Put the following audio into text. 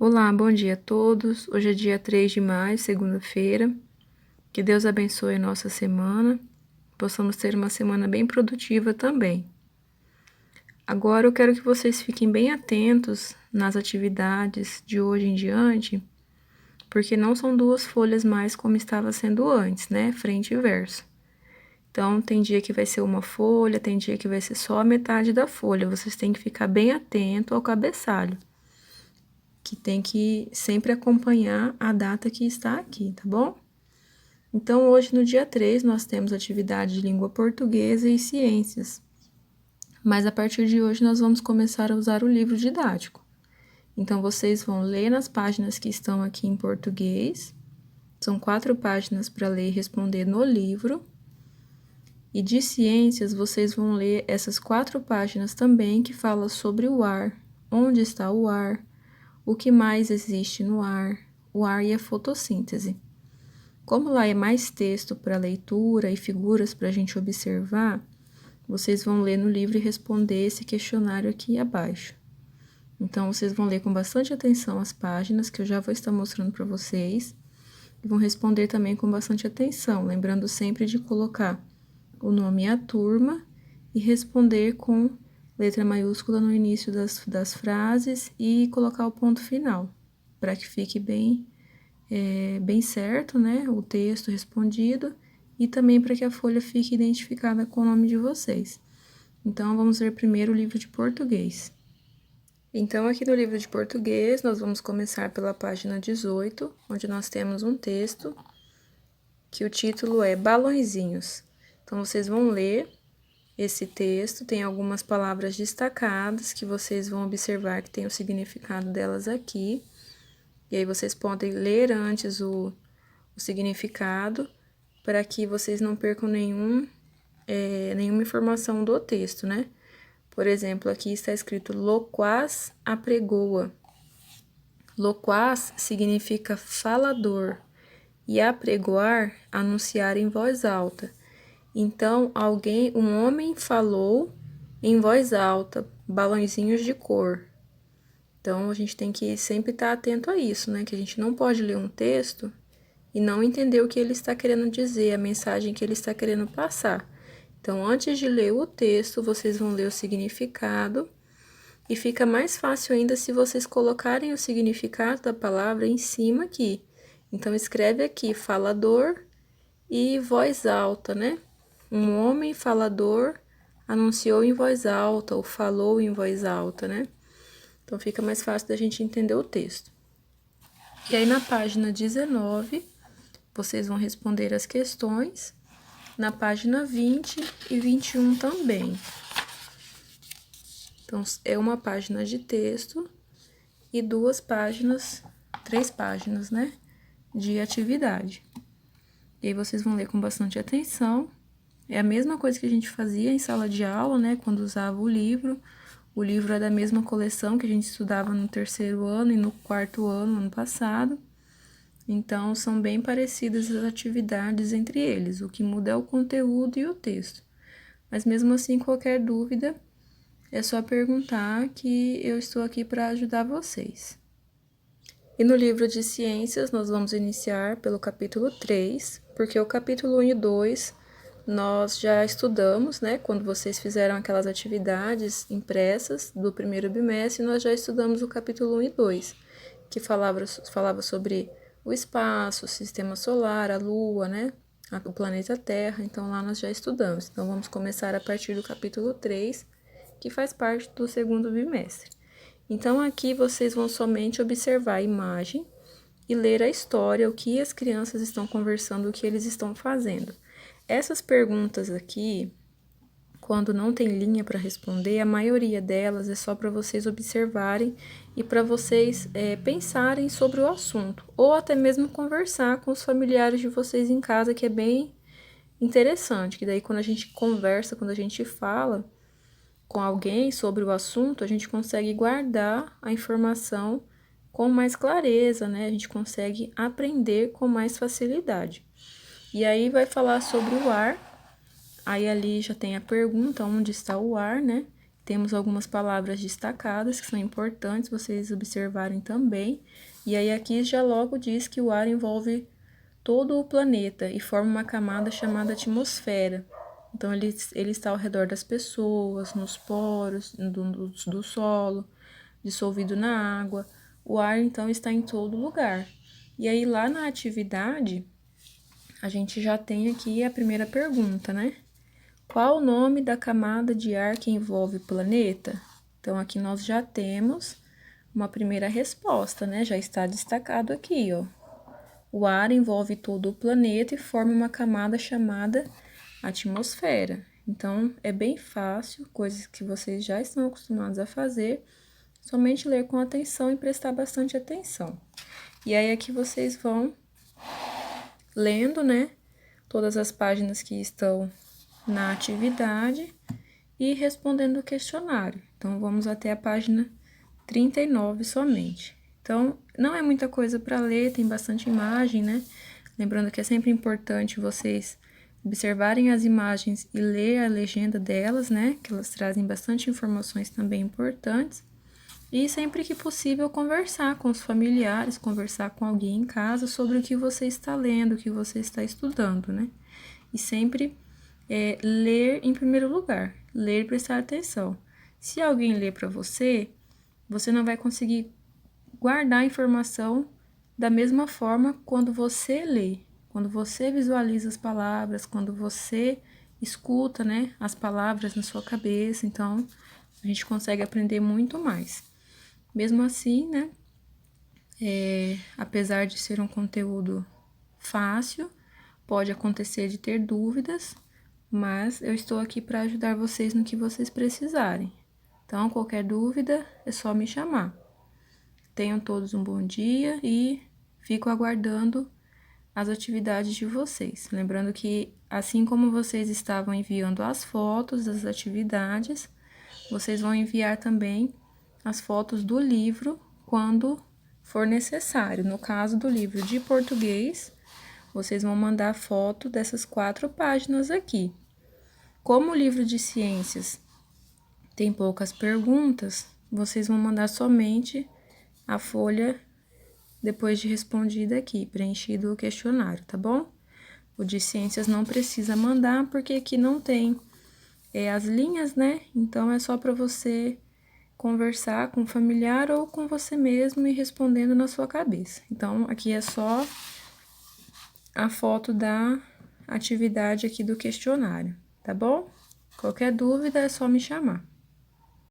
Olá, bom dia a todos. Hoje é dia 3 de maio, segunda-feira. Que Deus abençoe a nossa semana. Possamos ter uma semana bem produtiva também. Agora eu quero que vocês fiquem bem atentos nas atividades de hoje em diante, porque não são duas folhas mais como estava sendo antes, né? Frente e verso. Então, tem dia que vai ser uma folha, tem dia que vai ser só a metade da folha. Vocês têm que ficar bem atento ao cabeçalho, que tem que sempre acompanhar a data que está aqui, tá bom? Então, hoje, no dia 3, nós temos atividade de língua portuguesa e ciências. Mas a partir de hoje, nós vamos começar a usar o livro didático. Então, vocês vão ler nas páginas que estão aqui em português. São 4 páginas para ler e responder no livro. E de ciências, vocês vão ler essas 4 páginas também que fala sobre o ar, onde está o ar, o que mais existe no ar, o ar e a fotossíntese. Como lá é mais texto para leitura e figuras para a gente observar, vocês vão ler no livro e responder esse questionário aqui abaixo. Então, vocês vão ler com bastante atenção as páginas que eu já vou estar mostrando para vocês e vão responder também com bastante atenção, lembrando sempre de colocar o nome e a turma e responder com letra maiúscula no início das frases e colocar o ponto final, para que fique bem certo, né, o texto respondido e também para que a folha fique identificada com o nome de vocês. Então, vamos ver primeiro o livro de português. Então, aqui no livro de português, nós vamos começar pela página 18, onde nós temos um texto que o título é Balõezinhos. Então, vocês vão ler esse texto, tem algumas palavras destacadas que vocês vão observar que tem o significado delas aqui. E aí, vocês podem ler antes o significado, para que vocês não percam nenhuma informação do texto, né? Por exemplo, aqui está escrito loquaz apregoa. Loquaz significa falador e apregoar, anunciar em voz alta. Então, um homem falou em voz alta, balõezinhos de cor. Então, a gente tem que sempre estar atento a isso, né? Que a gente não pode ler um texto e não entender o que ele está querendo dizer, a mensagem que ele está querendo passar. Então, antes de ler o texto, vocês vão ler o significado e fica mais fácil ainda se vocês colocarem o significado da palavra em cima aqui. Então, escreve aqui, falador e voz alta, né? Um homem falador anunciou em voz alta ou falou em voz alta, né? Então, fica mais fácil da gente entender o texto. E aí, na página 19, vocês vão responder as questões. Na página 20 e 21 também. Então, é uma página de texto e 3 páginas, né, de atividade. E aí, vocês vão ler com bastante atenção. É a mesma coisa que a gente fazia em sala de aula, né, quando usava o livro. O livro é da mesma coleção que a gente estudava no 3º ano e no 4º ano passado. Então, são bem parecidas as atividades entre eles. O que muda é o conteúdo e o texto. Mas, mesmo assim, qualquer dúvida, é só perguntar que eu estou aqui para ajudar vocês. E no livro de ciências, nós vamos iniciar pelo capítulo 3, porque o capítulo 1 e 2 nós já estudamos, né? Quando vocês fizeram aquelas atividades impressas do primeiro bimestre, nós já estudamos o capítulo 1 e 2, que falava sobre o espaço, o sistema solar, a Lua, né? O planeta Terra. Então, lá nós já estudamos. Então, vamos começar a partir do capítulo 3, que faz parte do segundo bimestre. Então, aqui vocês vão somente observar a imagem e ler a história, o que as crianças estão conversando, o que eles estão fazendo. Essas perguntas aqui, quando não tem linha para responder, a maioria delas é só para vocês observarem e para vocês pensarem sobre o assunto, ou até mesmo conversar com os familiares de vocês em casa, que é bem interessante, que daí quando a gente conversa, quando a gente fala com alguém sobre o assunto, a gente consegue guardar a informação com mais clareza, né? A gente consegue aprender com mais facilidade. E aí vai falar sobre o ar. Aí ali já tem a pergunta, onde está o ar, né? temos algumas palavras destacadas que são importantes vocês observarem também. E aí aqui já logo diz que o ar envolve todo o planeta e forma uma camada chamada atmosfera. Então, ele está ao redor das pessoas, nos poros do solo, dissolvido na água. O ar, então, está em todo lugar. E aí, lá na atividade, a gente já tem aqui a primeira pergunta, né? Qual o nome da camada de ar que envolve o planeta? Então, aqui nós já temos uma primeira resposta, né? Já está destacado aqui, ó. O ar envolve todo o planeta e forma uma camada chamada atmosfera. Então, é bem fácil, coisas que vocês já estão acostumados a fazer, somente ler com atenção e prestar bastante atenção. E aí, aqui vocês vão lendo, né, todas as páginas que estão na atividade e respondendo o questionário. Então, vamos até a página 39 somente. Então, não é muita coisa para ler, tem bastante imagem, né? Lembrando que é sempre importante vocês observarem as imagens e ler a legenda delas, né? Que elas trazem bastante informações também importantes. E sempre que possível conversar com os familiares, conversar com alguém em casa sobre o que você está lendo, o que você está estudando, né? E sempre ler em primeiro lugar, ler e prestar atenção. Se alguém ler para você, você não vai conseguir guardar a informação da mesma forma quando você lê, quando você visualiza as palavras, quando você escuta, né, as palavras na sua cabeça. Então, a gente consegue aprender muito mais. Mesmo assim, né, apesar de ser um conteúdo fácil, pode acontecer de ter dúvidas, mas eu estou aqui para ajudar vocês no que vocês precisarem. Então, qualquer dúvida, é só me chamar. Tenham todos um bom dia e fico aguardando as atividades de vocês. Lembrando que, assim como vocês estavam enviando as fotos das atividades, vocês vão enviar também as fotos do livro quando for necessário. No caso do livro de português, vocês vão mandar foto dessas 4 páginas aqui. Como o livro de ciências tem poucas perguntas, vocês vão mandar somente a folha depois de respondida aqui, preenchido o questionário, tá bom? O de ciências não precisa mandar, porque aqui não tem as linhas, né? Então, é só para você conversar com o familiar ou com você mesmo e respondendo na sua cabeça. Então, aqui é só a foto da atividade aqui do questionário, tá bom? Qualquer dúvida é só me chamar.